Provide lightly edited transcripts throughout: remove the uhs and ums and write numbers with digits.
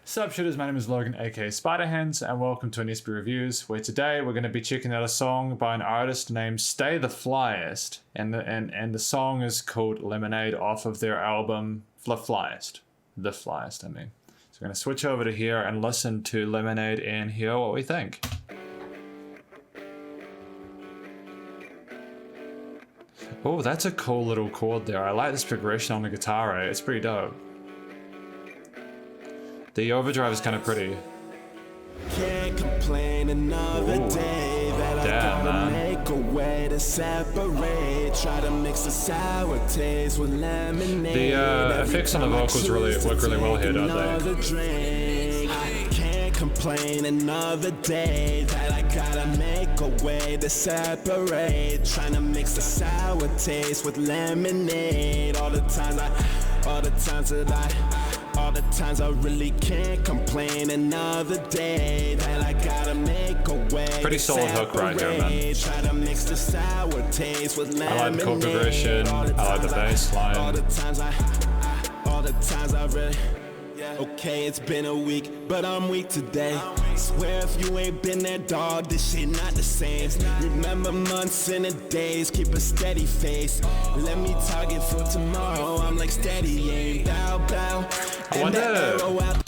Sup shooters, my name is Logan aka Spiderhands and welcome to Immaculate Reviews, where today we're going to be checking out a song by an artist named StaeTheFlyest, and the song is called Lemonade off of their album TheFlyest. TheFlyest, I mean. So we're going to switch over to here and listen to Lemonade and hear what we think. Oh, that's a cool little chord there. I like this progression on the guitar, right? It's pretty dope. The overdrive is kind of pretty. Can't complain another day that damn, I gotta man. make a way to separate. Try to mix the sour taste with lemonade. The effects on the vocals work really well here, don't they? Can't complain another day that I gotta make a way to separate. Trying to mix the sour taste with lemonade. All the times I really can't complain another day that I gotta make a way. Pretty solid hook right here, man. Try to mix the sour taste with lemonade. I like the chord progression, I like the bass line. All the times I really. Okay, it's been a week, but I'm weak today. Swear if you ain't been there, dog, this shit not the same. Remember months and the days, keep a steady face. Let me target for tomorrow, I'm like steady aim. Bow, bow. I wonder,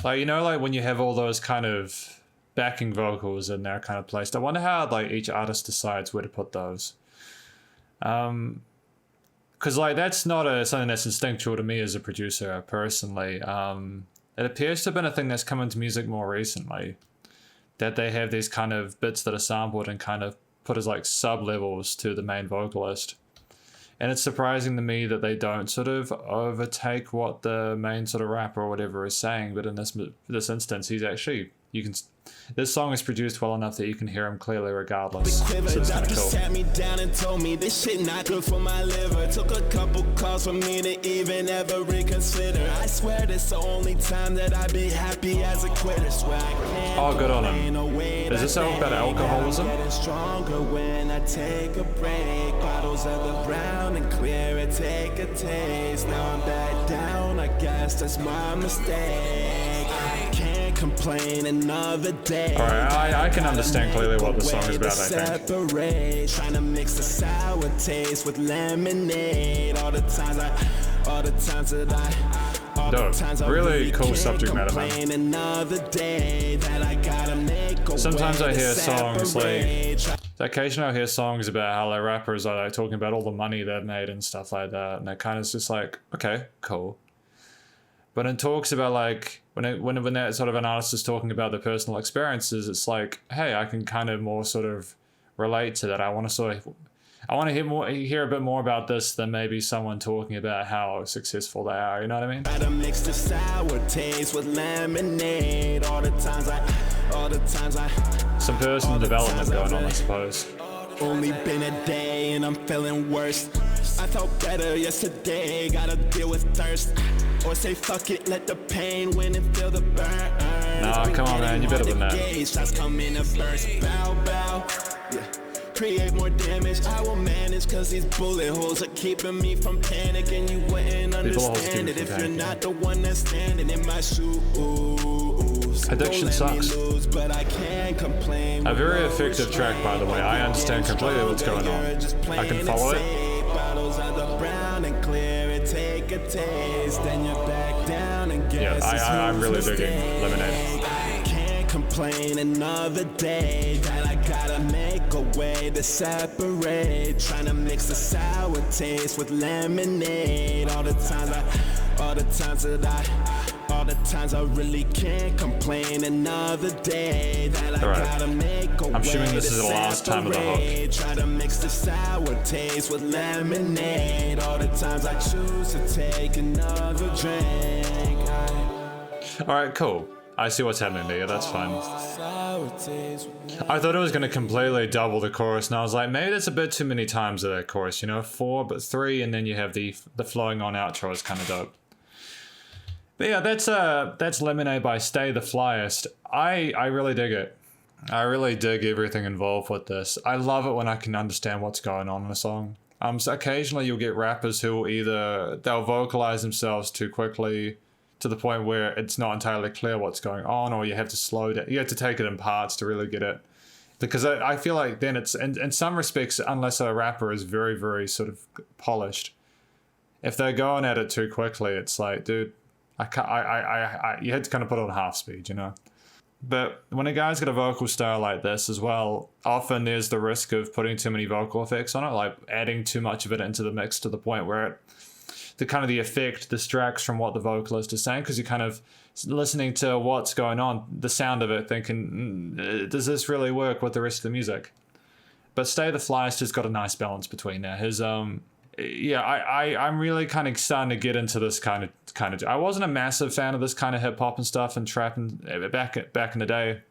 like, you know, like when you have all those kind of backing vocals and they're kind of placed, I wonder how like each artist decides where to put those. Because like that's not something that's instinctual to me as a producer personally. It appears to have been a thing that's come into music more recently, that they have these kind of bits that are sampled and kind of put as like sub-levels to the main vocalist. And it's surprising to me that they don't sort of overtake what the main sort of rapper or whatever is saying, but in this instance, he's actually, this song is produced well enough that you can hear him clearly regardless. So it's kind of cool. Sat me down and told me this shit not good for my liver. Took a couple calls for me to even ever reconsider. I swear this the only time that I be happy as a quitter. Swear I can't. Oh, good on him. Is this all about alcoholism? Stronger when I take a break. Bottles of the brown and clear and take a taste. Now I'm back down. I guess that's my mistake. Can't complain another day. Alright, I can understand clearly what the song is about, I think. Trying to mix the sour taste with lemonade. All the times Dope. Really cool subject matter, man. Sometimes I hear songs like, occasionally I hear songs about how like rappers are like talking about all the money they've made and stuff like that, and it kind of is just like, okay, cool. But it talks about like when that sort of an artist is talking about their personal experiences, it's like, hey, I can kind of more sort of relate to that. I want to hear a bit more about this than maybe someone talking about how successful they are. You know what I mean? Try to mix the sour taste with lemonade. All the times I. Some personal development going on, I suppose. Only been a day and I'm feeling worse. I felt better yesterday, gotta deal with thirst. Or say fuck it, let the pain win and feel the burn. Nah, come on, man, you better than that. Shots come in a burst, bow, bow. Yeah. Create more damage, I will manage, cause these bullet holes are keeping me from panicking. You wouldn't understand it if you're not the one that's standing in my shoes. Addiction sucks. But I can't complain. A very effective track, by the way. I understand completely what's going on. I can follow it. Bottles of the brown and clear and take a taste, then you're back down and guess. Yeah, I'm really digging Lemonade. Can't complain another day that I gotta make a way to separate. Trying to mix the sour taste with lemonade. All the times I really can't complain another day that I gotta make a way. I'm assuming this is the last time of the hook. Try to mix the sour taste with lemonade. All the times I choose to take another drink. Alright, cool. I see what's happening there, that's fine. I thought it was going to completely double the chorus, and I was like, maybe that's a bit too many times of that chorus, you know, 4, but 3, and then you have the flowing on outro is kind of dope. But yeah, that's Lemonade by StaeTheFlyest. I really dig it. I really dig everything involved with this. I love it when I can understand what's going on in a song. So occasionally you'll get rappers who will they'll vocalize themselves too quickly, to the point where it's not entirely clear what's going on, or you have to slow down. You have to take it in parts to really get it. Because I feel like then it's, in some respects, unless a rapper is very, very sort of polished, if they're going at it too quickly, it's like, dude, you had to kind of put it on half speed, you know? But when a guy's got a vocal style like this as well, often there's the risk of putting too many vocal effects on it, like adding too much of it into the mix to the point where the effect distracts from what the vocalist is saying, because you're kind of listening to what's going on, the sound of it, thinking, does this really work with the rest of the music? But StaeTheFlyest has got a nice balance between there. His I'm really kind of starting to get into this kind of. I wasn't a massive fan of this kind of hip hop and stuff and trap and back in the day,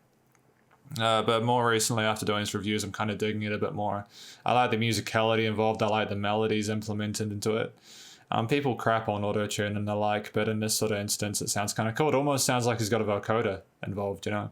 but more recently after doing his reviews, I'm kind of digging it a bit more. I like the musicality involved. I like the melodies implemented into it. People crap on auto-tune and the like, but in this sort of instance, it sounds kind of cool. It almost sounds like he's got a vocoder involved, you know?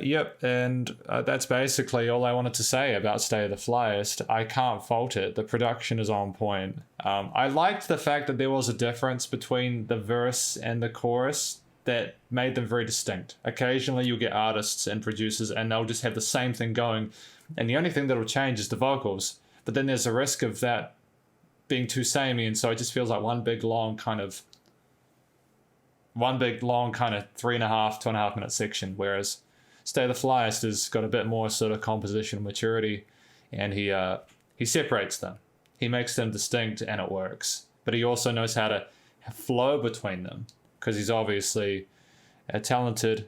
Yep, and that's basically all I wanted to say about StaeTheFlyest. I can't fault it. The production is on point. I liked the fact that there was a difference between the verse and the chorus that made them very distinct. Occasionally you'll get artists and producers and they'll just have the same thing going, and the only thing that'll change is the vocals. But then there's a risk of that being too samey, and so it just feels like one big long kind of 3.5, 2.5 minute section, whereas StaeTheFlyest has got a bit more sort of compositional maturity, and he separates them. He makes them distinct, and it works. But he also knows how to flow between them, because he's obviously a talented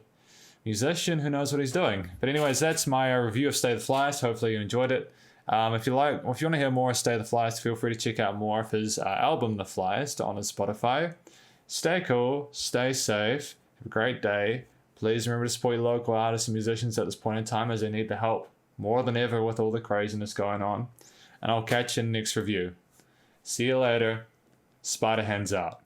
musician who knows what he's doing. But anyways, that's my review of StaeTheFlyest. Hopefully you enjoyed it. If you want to hear more of StaeTheFlyest, feel free to check out more of his album, The Flyest, on his Spotify. Stay cool, stay safe, have a great day. Please remember to support your local artists and musicians at this point in time, as they need the help more than ever with all the craziness going on. And I'll catch you in the next review. See you later. Spider hands out.